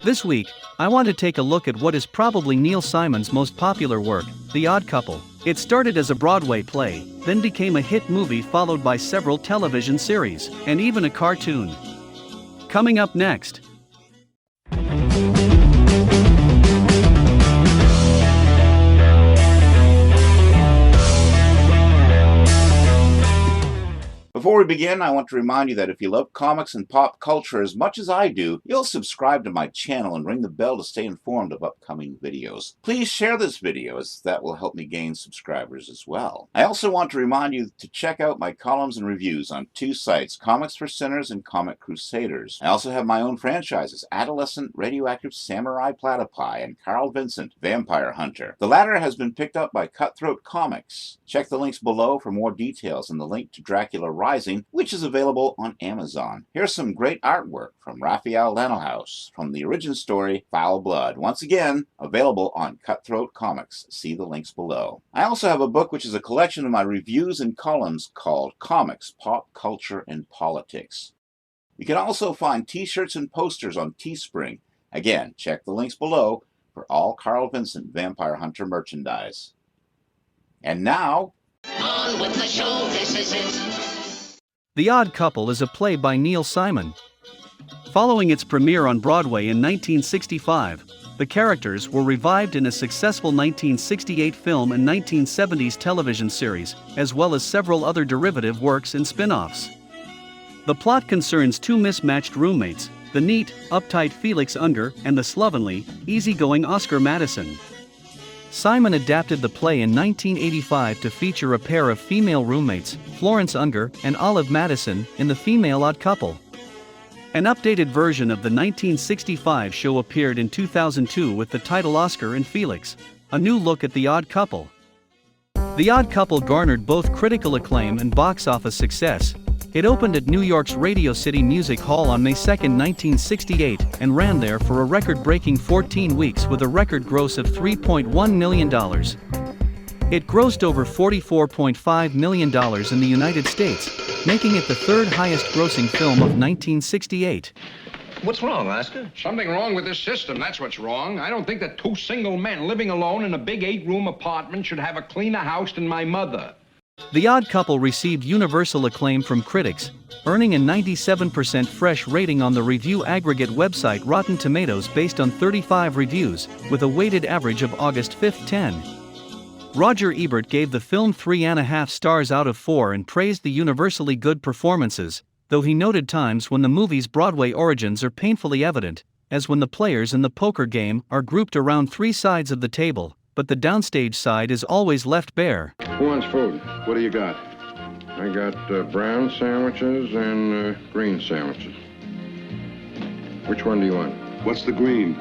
This week, I want to take a look at what is probably Neil Simon's most popular work, The Odd Couple. It started as a Broadway play, then became a hit movie followed by several television series, and even a cartoon. Coming up next. Before we begin, I want to remind you that if you love comics and pop culture as much as I do, you'll subscribe to my channel and ring the bell to stay informed of upcoming videos. Please share this video, as that will help me gain subscribers as well. I also want to remind you to check out my columns and reviews on two sites, Comics for Sinners and Comic Crusaders. I also have my own franchises, Adolescent Radioactive Samurai Platypi and Carl Vincent Vampire Hunter. The latter has been picked up by Cutthroat Comics. Check the links below for more details and the link to Dracula Rising, which is available on Amazon. Here's some great artwork from Raphael Lanahaus from the origin story Foul Blood. Once again, available on Cutthroat Comics. See the links below. I also have a book which is a collection of my reviews and columns called Comics, Pop Culture, and Politics. You can also find t-shirts and posters on Teespring. Again, check the links below for all Carl Vincent Vampire Hunter merchandise. And now, on with the show, this is it. The Odd Couple is a play by Neil Simon. Following its premiere on Broadway in 1965, the characters were revived in a successful 1968 film and 1970s television series, as well as several other derivative works and spin-offs. The plot concerns two mismatched roommates, the neat, uptight Felix Unger and the slovenly, easygoing Oscar Madison. Simon adapted the play in 1985 to feature a pair of female roommates, Florence Unger and Olive Madison, in The Female Odd Couple. An updated version of the 1965 show appeared in 2002 with the title Oscar and Felix, a new look at The Odd Couple. The Odd Couple garnered both critical acclaim and box office success. It opened at New York's Radio City Music Hall on May 2, 1968, and ran there for a record-breaking 14 weeks with a record gross of $3.1 million. It grossed over $44.5 million in the United States, making it the third highest-grossing film of 1968. What's wrong, Oscar? Something wrong with this system, that's what's wrong. I don't think that two single men living alone in a big 8-room apartment should have a cleaner house than my mother. The Odd Couple received universal acclaim from critics, earning a 97% fresh rating on the review aggregate website Rotten Tomatoes based on 35 reviews, with a weighted average of August 5, 10. Roger Ebert gave the film 3.5 stars out of 4 and praised the universally good performances, though he noted times when the movie's Broadway origins are painfully evident, as when the players in the poker game are grouped around three sides of the table, but the downstage side is always left bare. Who wants food? What do you got? I got brown sandwiches and green sandwiches. Which one do you want? What's the green?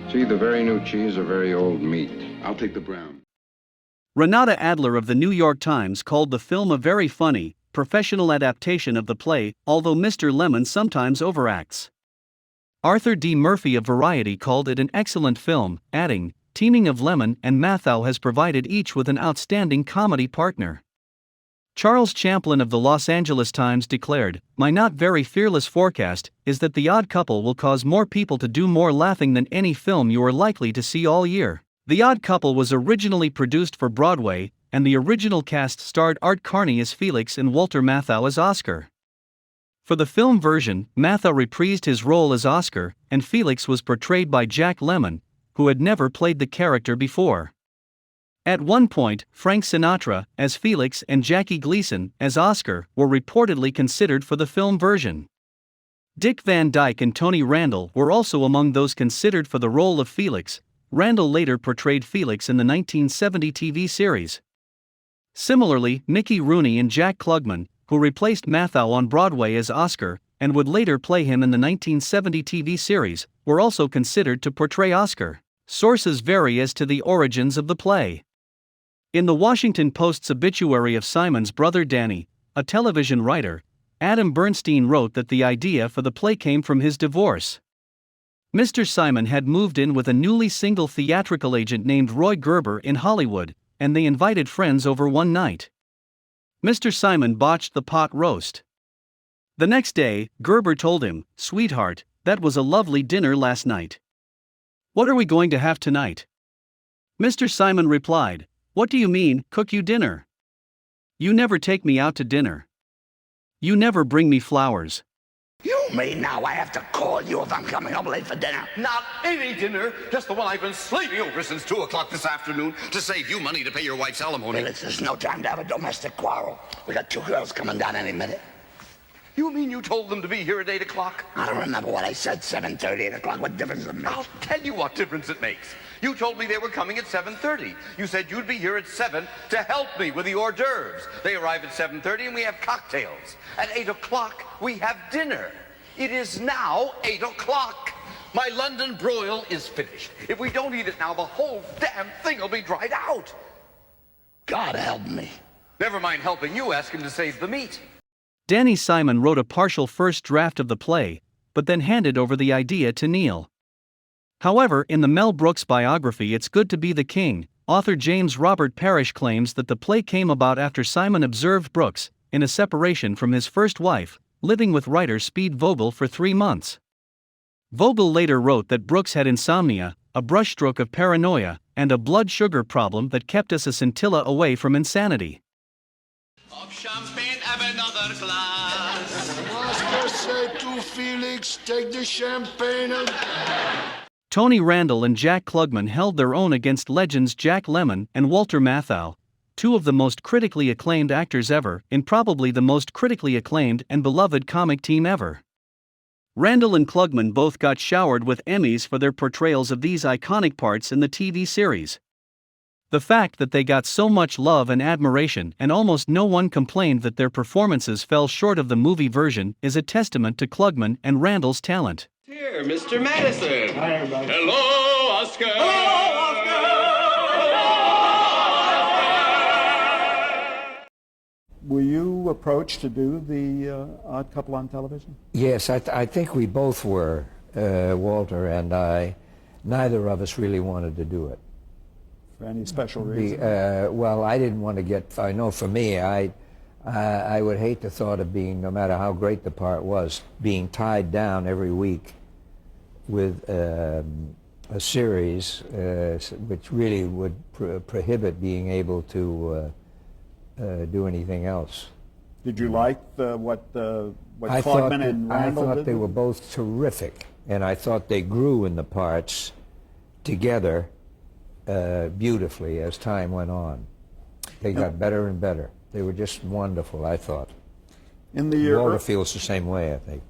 It's either very new cheese or very old meat. I'll take the brown. Renata Adler of the New York Times called the film a very funny, professional adaptation of the play, although Mr. Lemon sometimes overacts. Arthur D. Murphy of Variety called it an excellent film, adding, "Teaming of Lemon and Mathau has provided each with an outstanding comedy partner." Charles Champlin of the Los Angeles Times declared, "My not very fearless forecast is that The Odd Couple will cause more people to do more laughing than any film you are likely to see all year." The Odd Couple was originally produced for Broadway, and the original cast starred Art Carney as Felix and Walter Matthau as Oscar. For the film version, Matthau reprised his role as Oscar, and Felix was portrayed by Jack Lemmon, who had never played the character before. At one point, Frank Sinatra, as Felix, and Jackie Gleason, as Oscar, were reportedly considered for the film version. Dick Van Dyke and Tony Randall were also among those considered for the role of Felix. Randall later portrayed Felix in the 1970 TV series. Similarly, Mickey Rooney and Jack Klugman, who replaced Matthau on Broadway as Oscar, and would later play him in the 1970 TV series, were also considered to portray Oscar. Sources vary as to the origins of the play. In the Washington Post's obituary of Simon's brother Danny, a television writer, Adam Bernstein wrote that the idea for the play came from his divorce. Mr. Simon had moved in with a newly single theatrical agent named Roy Gerber in Hollywood, and they invited friends over one night. Mr. Simon botched the pot roast. The next day, Gerber told him, "Sweetheart, that was a lovely dinner last night. "What are we going to have tonight?" Mr. Simon replied, "What do you mean, cook you dinner? You never take me out to dinner. You never bring me flowers." You mean now I have to call you if I'm coming home late for dinner? Not any dinner, just the one I've been slaving over since 2 o'clock this afternoon to save you money to pay your wife's alimony. Felix, there's no time to have a domestic quarrel. We got 2 girls coming down any minute. You mean you told them to be here at 8 o'clock? I don't remember what I said, 7:30, 8 o'clock. What difference does it make? I'll tell you what difference it makes. You told me they were coming at 7:30. You said you'd be here at 7 to help me with the hors d'oeuvres. They arrive at 7:30 and we have cocktails. At 8 o'clock, we have dinner. It is now 8 o'clock. My London broil is finished. If we don't eat it now, the whole damn thing will be dried out. God help me. Never mind helping you, ask him to save the meat. Danny Simon wrote a partial first draft of the play, but then handed over the idea to Neil. However, in the Mel Brooks biography It's Good to Be the King, author James Robert Parrish claims that the play came about after Simon observed Brooks, in a separation from his first wife, living with writer Speed Vogel for 3 months. Vogel later wrote that Brooks had insomnia, a brushstroke of paranoia, and a blood sugar problem that kept us a scintilla away from insanity. Of champagne, have another glass. Master said to Felix, take the champagne and... Tony Randall and Jack Klugman held their own against legends Jack Lemmon and Walter Matthau, 2 of the most critically acclaimed actors ever, in probably the most critically acclaimed and beloved comic team ever. Randall and Klugman both got showered with Emmys for their portrayals of these iconic parts in the TV series. The fact that they got so much love and admiration and almost no one complained that their performances fell short of the movie version is a testament to Klugman and Randall's talent. Here, Mr. Madison. Hi, everybody. Hello, Oscar. Hello, Oscar. Were you approached to do the Odd Couple on television? Yes, I think we both were, Walter and I. Neither of us really wanted to do it. For any special reason? Well, I didn't want to get, I know for me, I would hate the thought of being, no matter how great the part was, being tied down every week with a series which really would prohibit being able to do anything else. Did you like what Klugman and Randall did? I thought they were both terrific, and I thought they grew in the parts together beautifully as time went on. They got better and better. They were just wonderful, I thought. Walter feels the same way, I think.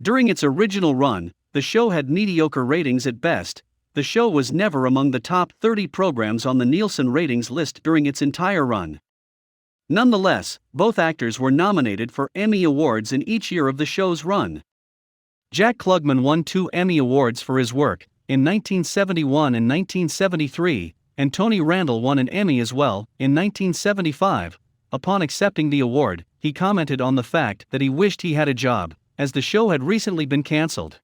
During its original run, the show had mediocre ratings at best. The show was never among the top 30 programs on the Nielsen ratings list during its entire run. Nonetheless, both actors were nominated for Emmy Awards in each year of the show's run. Jack Klugman won 2 Emmy Awards for his work, in 1971 and 1973, and Tony Randall won an Emmy as well, in 1975. Upon accepting the award, he commented on the fact that he wished he had a job, as the show had recently been canceled.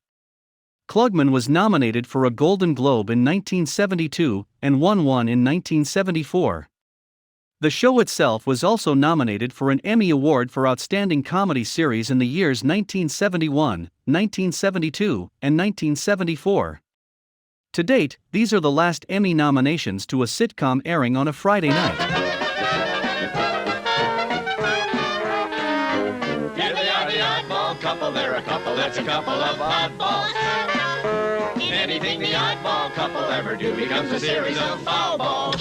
Klugman was nominated for a Golden Globe in 1972 and won one in 1974. The show itself was also nominated for an Emmy Award for Outstanding Comedy Series in the years 1971, 1972, and 1974. To date, these are the last Emmy nominations to a sitcom airing on a Friday night. Here they are, the oddball couple. They're a couple that's a couple of oddballs. Anything the oddball couple ever do becomes a series of foul balls.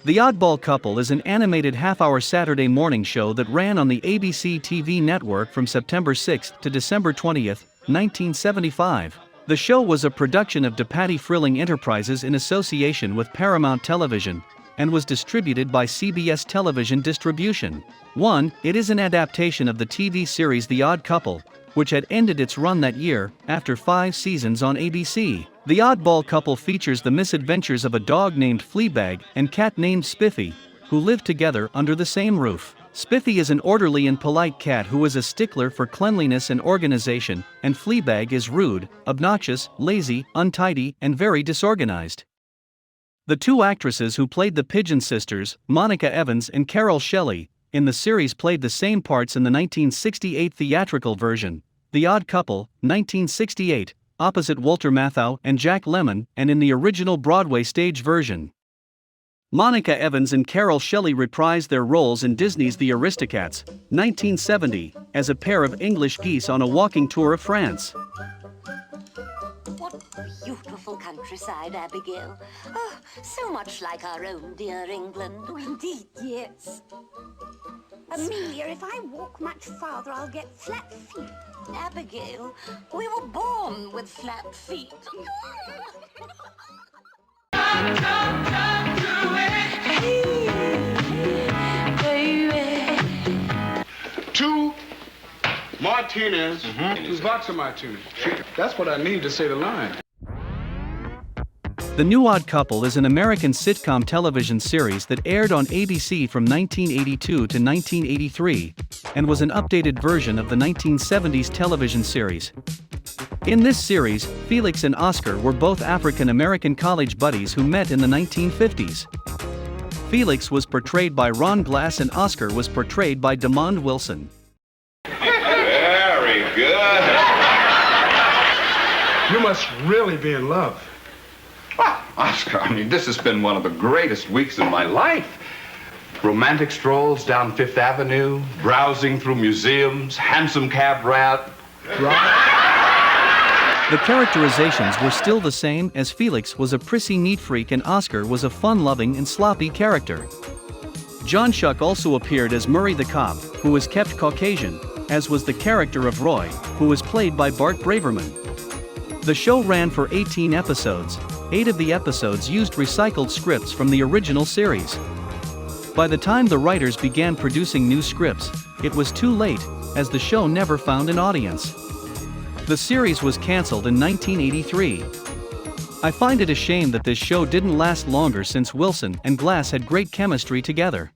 The Oddball Couple is an animated half-hour Saturday morning show that ran on the ABC TV network from September 6 to December 20, 1975. The show was a production of DePatie Frilling Enterprises in association with Paramount Television, and was distributed by CBS Television Distribution. 1. It is an adaptation of the TV series The Odd Couple, which had ended its run that year, after 5 seasons on ABC. The Oddball Couple features the misadventures of a dog named Fleabag and cat named Spiffy, who live together under the same roof. Spiffy is an orderly and polite cat who is a stickler for cleanliness and organization, and Fleabag is rude, obnoxious, lazy, untidy, and very disorganized. The 2 actresses who played the Pigeon Sisters, Monica Evans and Carol Shelley, in the series played the same parts in the 1968 theatrical version, The Odd Couple, 1968, opposite Walter Matthau and Jack Lemmon, and in the original Broadway stage version. Monica Evans and Carol Shelley reprised their roles in Disney's The Aristocats, 1970, as a pair of English geese on a walking tour of France. What beautiful countryside, Abigail. Oh, so much like our own dear England. Oh, indeed, yes. Amelia, if I walk much farther, I'll get flat feet. Abigail, we were born with flat feet. Two martinis, two vodka martinis. That's what I need to say the line. The New Odd Couple is an American sitcom television series that aired on ABC from 1982 to 1983, and was an updated version of the 1970s television series. In this series, Felix and Oscar were both African-American college buddies who met in the 1950s. Felix was portrayed by Ron Glass and Oscar was portrayed by Demond Wilson. Very good. You must really be in love. Well, Oscar, I mean, this has been one of the greatest weeks of my life. Romantic strolls down Fifth Avenue, browsing through museums, hansom cab ride. The characterizations were still the same, as Felix was a prissy neat freak and Oscar was a fun-loving and sloppy character. John Schuck also appeared as Murray the cop, who was kept Caucasian, as was the character of Roy, who was played by Bart Braverman. The show ran for 18 episodes. 8 of the episodes used recycled scripts from the original series. By the time the writers began producing new scripts, it was too late, as the show never found an audience. The series was cancelled in 1983. I find it a shame that this show didn't last longer, since Wilson and Glass had great chemistry together.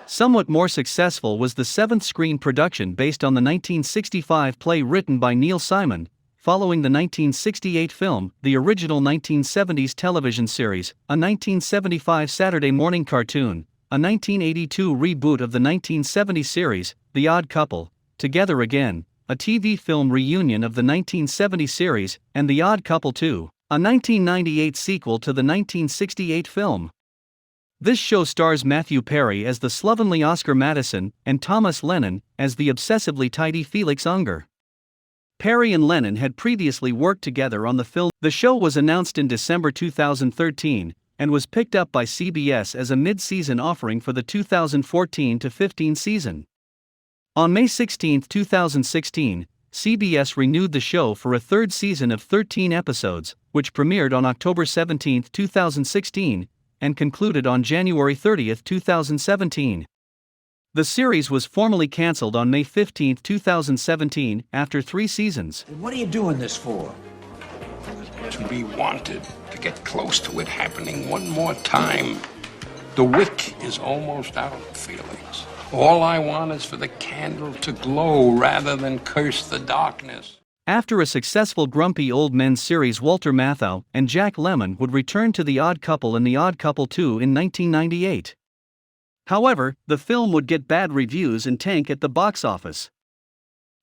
Somewhat more successful was the 7th screen production based on the 1965 play written by Neil Simon, following the 1968 film, the original 1970s television series, a 1975 Saturday morning cartoon, a 1982 reboot of the 1970 series, The Odd Couple, Together Again, a TV film reunion of the 1970 series, and The Odd Couple 2, a 1998 sequel to the 1968 film. This show stars Matthew Perry as the slovenly Oscar Madison and Thomas Lennon as the obsessively tidy Felix Unger. Perry and Lennon had previously worked together on the film. The show was announced in December 2013 and was picked up by CBS as a mid-season offering for the 2014-15 season. On May 16, 2016, CBS renewed the show for a third season of 13 episodes, which premiered on October 17, 2016, and concluded on January 30, 2017. The series was formally cancelled on May 15, 2017, after 3 seasons. What are you doing this for? To be wanted, to get close to it happening one more time. The wick is almost out, Felix. All I want is for the candle to glow rather than curse the darkness. After a successful Grumpy Old Men series, Walter Matthau and Jack Lemmon would return to The Odd Couple in The Odd Couple 2 in 1998. However, the film would get bad reviews and tank at the box office.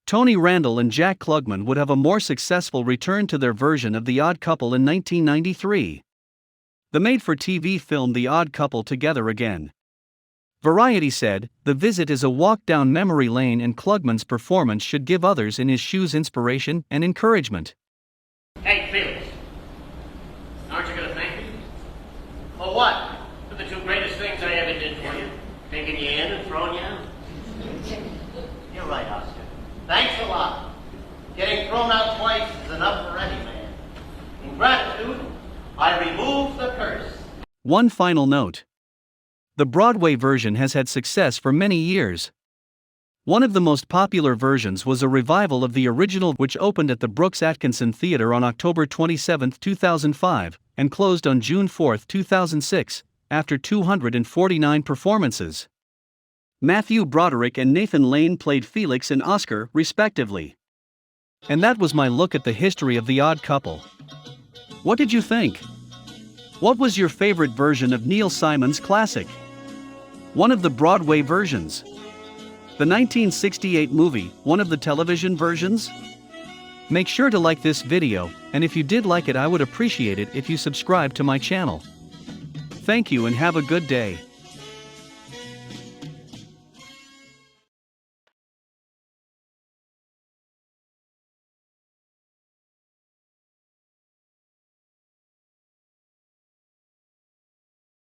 Tony Randall and Jack Klugman would have a more successful return to their version of The Odd Couple in 1993. The made-for-TV film The Odd Couple Together Again. Variety said, "The visit is a walk down memory lane and Klugman's performance should give others in his shoes inspiration and encouragement." Hey, Felix. Aren't you going to thank me? For what? For the 2 greatest things I ever did for you. Taking you in and throwing you out. You're right, Oscar. Thanks a lot. Getting thrown out twice is enough for any man. In gratitude, I remove the curse. One final note. The Broadway version has had success for many years. One of the most popular versions was a revival of the original, which opened at the Brooks Atkinson Theater on October 27, 2005, and closed on June 4, 2006, after 249 performances. Matthew Broderick and Nathan Lane played Felix and Oscar, respectively. And that was my look at the history of The Odd Couple. What did you think? What was your favorite version of Neil Simon's classic? One of the Broadway versions? The 1968 movie, one of the television versions? Make sure to like this video, and if you did like it, I would appreciate it if you subscribe to my channel. Thank you and have a good day.